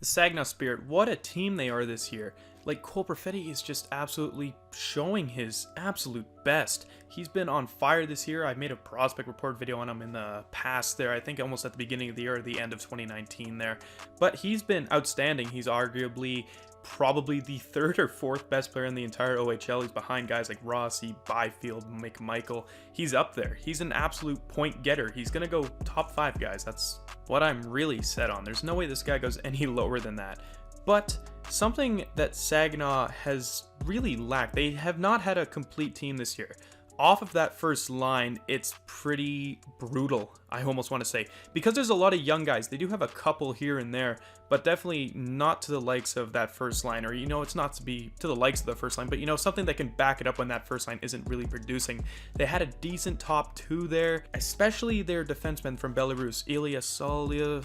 The Saginaw Spirit, what a team they are this year. Like, Cole Perfetti is just absolutely showing his absolute best. He's been on fire this year. I made a prospect report video on him in the past there, I think almost at the beginning of the year or the end of 2019 there. But he's been outstanding. He's arguably probably the third or fourth best player in the entire OHL. He's behind guys like Rossi, Byfield, McMichael. He's up there. He's an absolute point getter. He's going to go top 5, guys. That's what I'm really set on. There's no way this guy goes any lower than that. But something that Saginaw has really lacked, they have not had a complete team this year. Off of that first line, it's pretty brutal, I almost want to say. Because there's a lot of young guys, they do have a couple here and there, but definitely not to the likes of that first line. Or, it's not to be to the likes of the first line, but, something that can back it up when that first line isn't really producing. They had a decent top 2 there, especially their defenseman from Belarus, Ilya Solyov.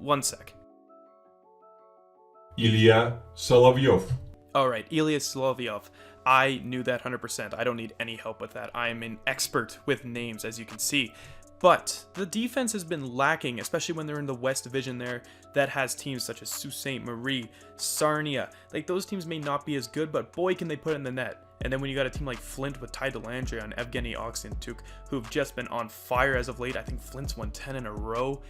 One sec. Ilya Solovyov. Alright, Ilya Solovyov. I knew that 100%. I don't need any help with that. I am an expert with names, as you can see. But the defense has been lacking, especially when they're in the West Division there that has teams such as Sault Ste. Marie, Sarnia. Like, those teams may not be as good, but boy, can they put it in the net. And then when you got a team like Flint with Ty Delangre and Evgeny Oxentuk, who've just been on fire as of late. I think Flint's won 10 in a row.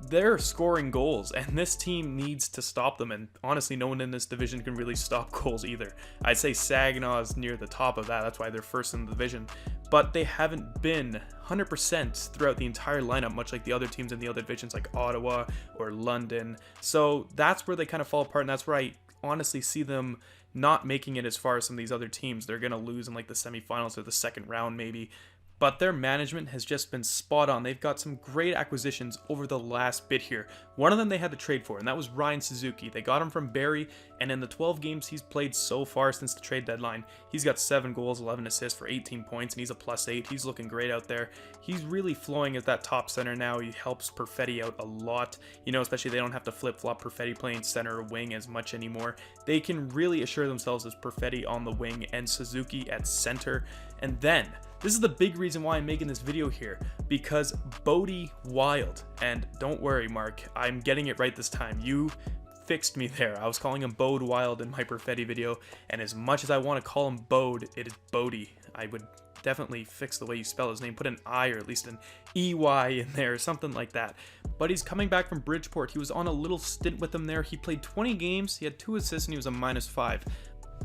They're scoring goals, and this team needs to stop them, and honestly, no one in this division can really stop goals either. I'd say Saginaw is near the top of that, that's why they're first in the division, but they haven't been 100% throughout the entire lineup, much like the other teams in the other divisions like Ottawa or London, so that's where they kind of fall apart, and that's where I honestly see them not making it as far as some of these other teams. They're going to lose in like the semifinals or the second round maybe. But their management has just been spot on. They've got some great acquisitions over the last bit here. One of them they had to trade for, and that was Ryan Suzuki. They got him from Barrie, and in the 12 games he's played so far since the trade deadline, he's got 7 goals, 11 assists for 18 points, and he's a +8. He's looking great out there. He's really flowing as that top center now. He helps Perfetti out a lot, especially they don't have to flip-flop Perfetti playing center or wing as much anymore. They can really assure themselves as Perfetti on the wing and Suzuki at center. And then, this is the big reason why I'm making this video here, because Bode Wilde, and don't worry Mark, I'm getting it right this time, you fixed me there. I was calling him Bode Wilde in my Perfetti video, and as much as I want to call him Bode, it is Bode. I would definitely fix the way you spell his name, put an I or at least an EY in there, something like that. But he's coming back from Bridgeport. He was on a little stint with them there. He played 20 games, he had 2 assists, and he was a -5.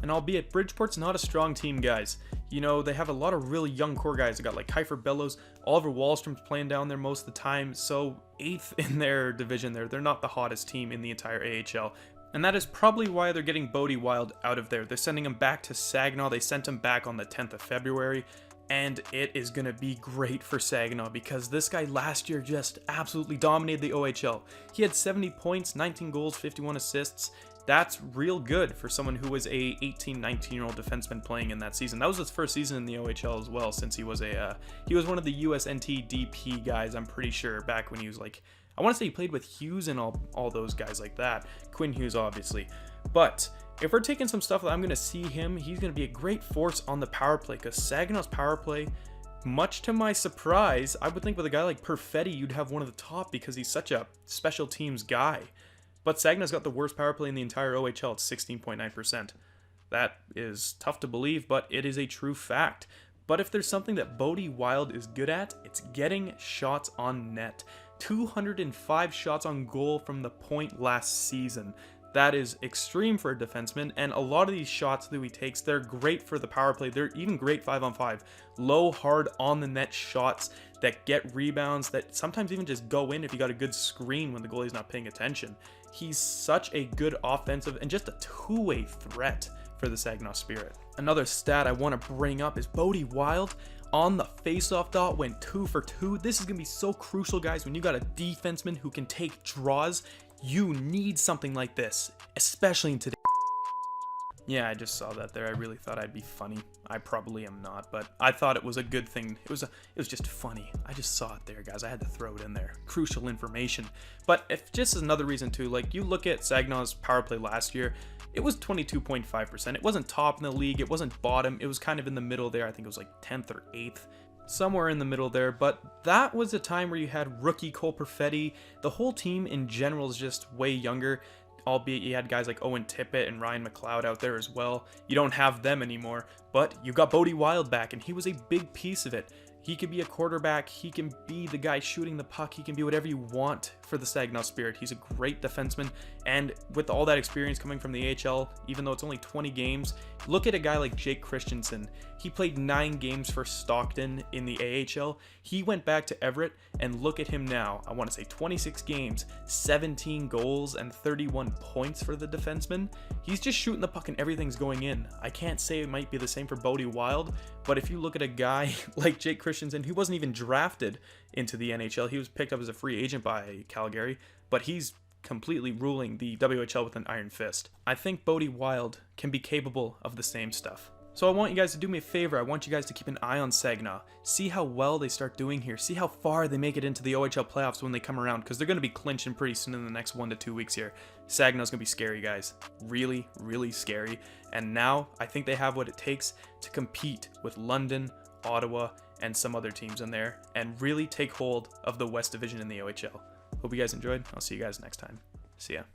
And albeit Bridgeport's not a strong team, guys. They have a lot of really young core guys. They got like Kiefer Bellows, Oliver Wallstrom's playing down there most of the time. So 8th in their division there. They're not the hottest team in the entire AHL. And that is probably why they're getting Bode Wilde out of there. They're sending him back to Saginaw. They sent him back on the 10th of February. And it is going to be great for Saginaw because this guy last year just absolutely dominated the OHL. He had 70 points, 19 goals, 51 assists. That's real good for someone who was a 18, 19-year-old defenseman playing in that season. That was his first season in the OHL as well, since he was one of the USNT DP guys, I'm pretty sure, back when he was like, I want to say he played with Hughes and all those guys like that. Quinn Hughes, obviously. But if we're taking some stuff that I'm going to see him, he's going to be a great force on the power play, because Saginaw's power play, much to my surprise, I would think with a guy like Perfetti, you'd have one of the top because he's such a special teams guy. But Saginaw's got the worst power play in the entire OHL at 16.9%. That is tough to believe, but it is a true fact. But if there's something that Bode Wilde is good at, it's getting shots on net. 205 shots on goal from the point last season. That is extreme for a defenseman, and a lot of these shots that he takes, they're great for the power play. They're even great 5-on-5. Low, hard, on the net shots that get rebounds, that sometimes even just go in if you got a good screen when the goalie's not paying attention. He's such a good offensive and just a two-way threat for the Saginaw Spirit. Another stat I want to bring up is Bode Wilde on the face-off dot went 2 for 2. This is going to be so crucial, guys. When you got a defenseman who can take draws, you need something like this, especially in today. Yeah, I just saw that there. I really thought I'd be funny. I probably am not, but I thought it was a good thing. It was just funny. I just saw it there, guys. I had to throw it in there. Crucial information. But if just another reason too, like you look at Saginaw's power play last year, it was 22.5%. It wasn't top in the league. It wasn't bottom. It was kind of in the middle there. I think it was like 10th or 8th. somewhere in the middle there, but that was a time where you had rookie Cole Perfetti. The whole team in general is just way younger, albeit you had guys like Owen Tippett and Ryan McLeod out there as well. You don't have them anymore, but you got Bode Wilde back, and he was a big piece of it. He could be a quarterback, he can be the guy shooting the puck, he can be whatever you want for the Saginaw Spirit. He's a great defenseman, and with all that experience coming from the AHL, even though it's only 20 games, look at a guy like Jake Christensen. He played 9 games for Stockton in the AHL. He went back to Everett, and look at him now. I want to say 26 games, 17 goals, and 31 points for the defenseman. He's just shooting the puck and everything's going in. I can't say it might be the same for Bode Wilde, but if you look at a guy like Jake Christensen, who wasn't even drafted into the NHL, he was picked up as a free agent by Calgary, but he's completely ruling the WHL with an iron fist. I think Bode Wilde can be capable of the same stuff. So I want you guys to do me a favor. I want you guys to keep an eye on Saginaw. See how well they start doing here. See how far they make it into the OHL playoffs when they come around, because they're going to be clinching pretty soon in the next 1 to 2 weeks here. Saginaw's going to be scary, guys. Really, really scary. And now I think they have what it takes to compete with London, Ottawa, and some other teams in there, and really take hold of the West Division in the OHL. Hope you guys enjoyed. I'll see you guys next time. See ya.